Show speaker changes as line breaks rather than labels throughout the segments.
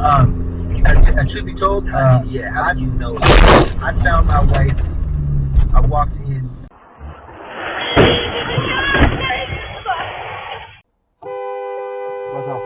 And truth be told, how do you know? I found my wife. I walked in. What's up?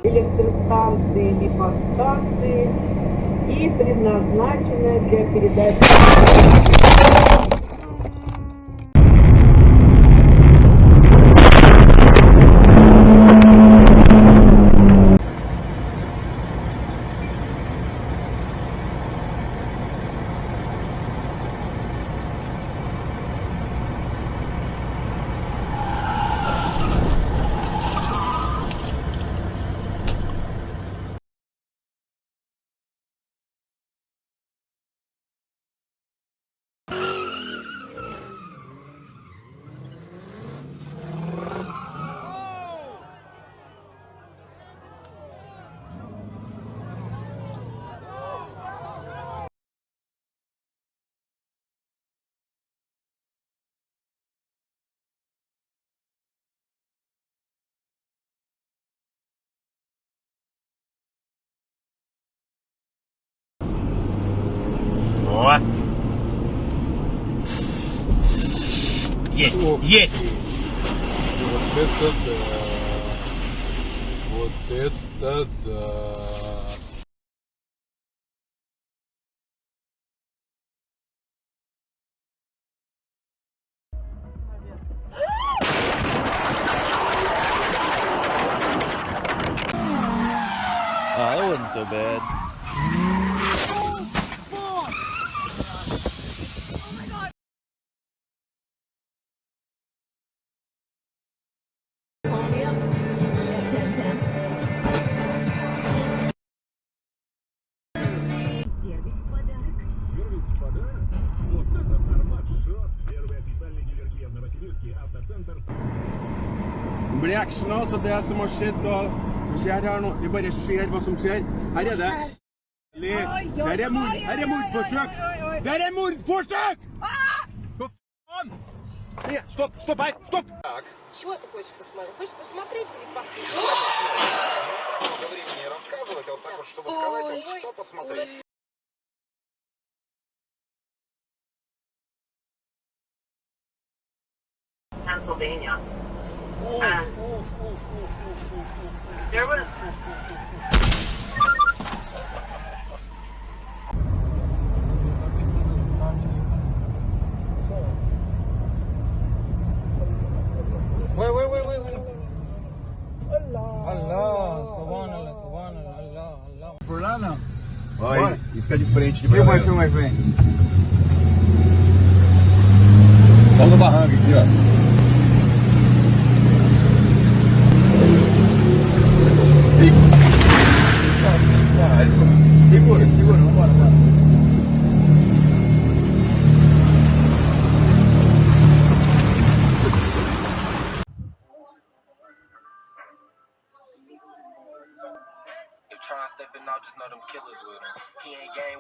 Электростанции и подстанции и предназначены для передачи.
Есть, есть!
Вот это да! Вот это да!
Oh, that wasn't so bad.
Blir actionat, så det som har skjedd da, vi ser her nå, vi bare ser hva som skjer. Her er det. Her er mordforsøk! Der er mordforsøk! Hva faen? Stopp, stopp her, stopp!
Чего ты хочешь посмотреть? Хочешь посмотреть или послушать?
Много времени не рассказывать, а вот так вот, чтобы сказать, вот что посмотреть.
Pennsylvania. There was
Wait. Allah, subhanallah, Allah. Por lá não?
Vai, e fica de frente.
Filma aí, vem.
Vamos no barranco aqui, ó. Segura, vambora.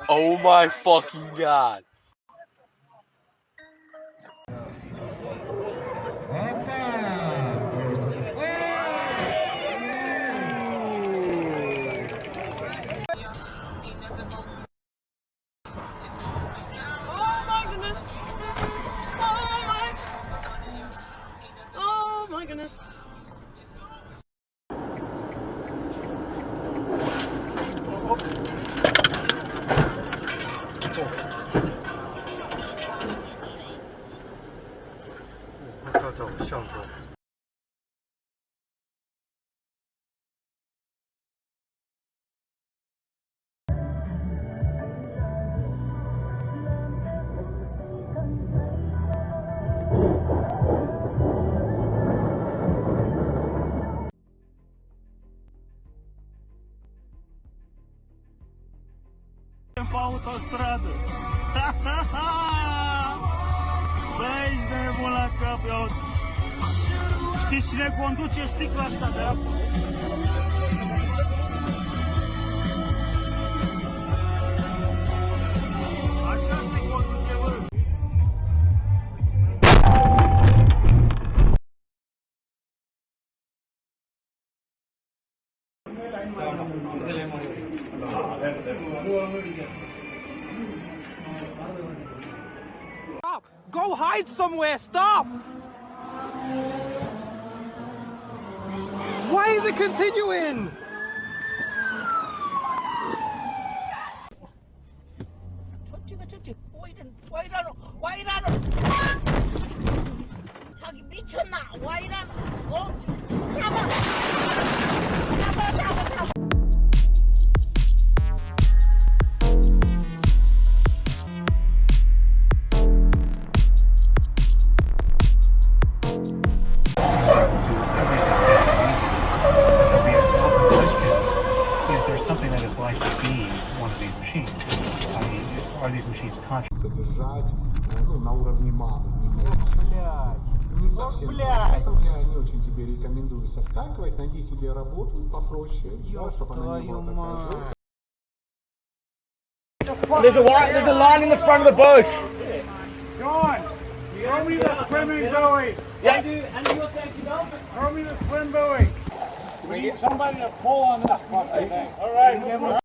Oh my fucking god.
Oh my goodness.
Pra autostrada. Beijo, moleque campeão. Știți cine conduce sticla asta de apă? Așa se conduce, bă!
Stop! Go hide somewhere! Stop! Why is it continuing?
자기 미쳤나? 와 이러나? 잡아! 잡아!
Something that is like to be one of these machines. Are these machines conscious?
Содержать, на уровне мамы. Не совсем. Поэтому я не очень тебе рекомендую соскакивать. Найди себе работу попроще, да, чтобы она не была такая.
There's a line in the front of the boat.
Sean, throw me the swimming buoy.
Yeah.
And you'll say, throw me the swim buoy. We need somebody to pull on this one, I think. All right.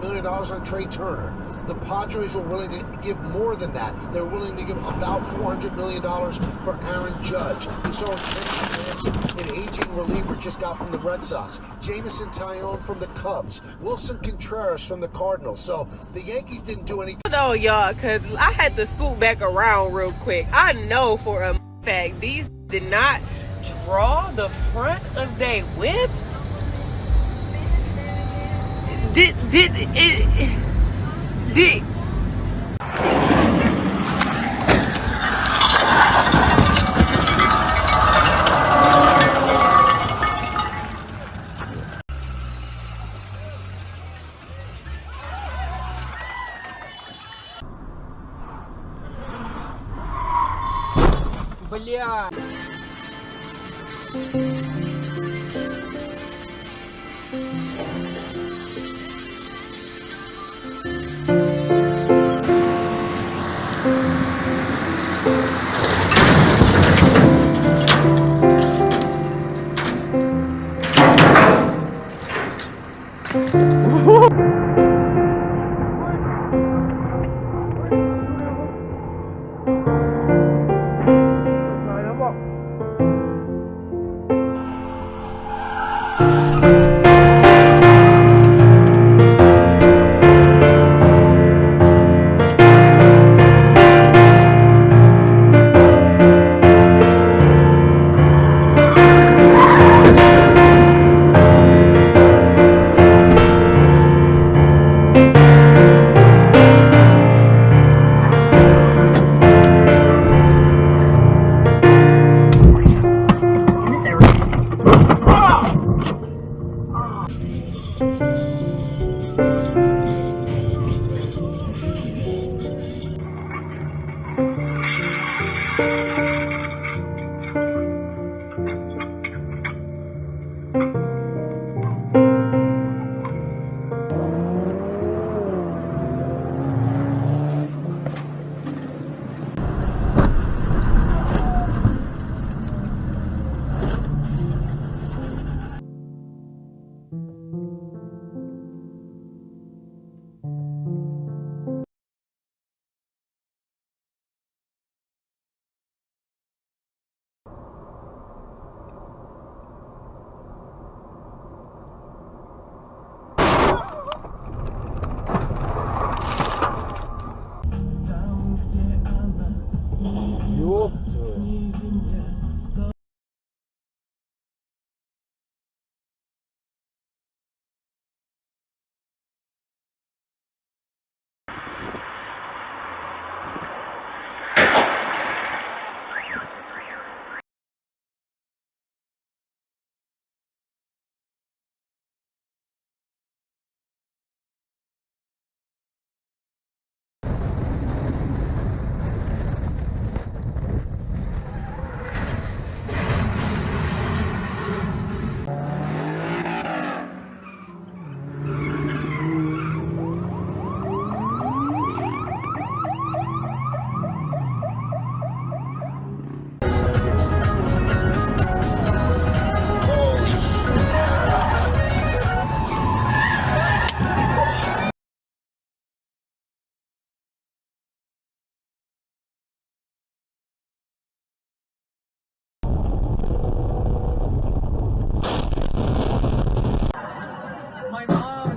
$100 million on Trey Turner. The Padres were willing to give more than that. They were willing to give about $400 million for Aaron Judge. We saw an aging reliever just got from the Red Sox. Jameson Taillon from the Cubs. Wilson Contreras from the Cardinals. So the Yankees didn't do anything.
No, y'all, because I had to swoop back around real quick. I know for a fact these did not draw the front of their whip. Did
Бля.
Oh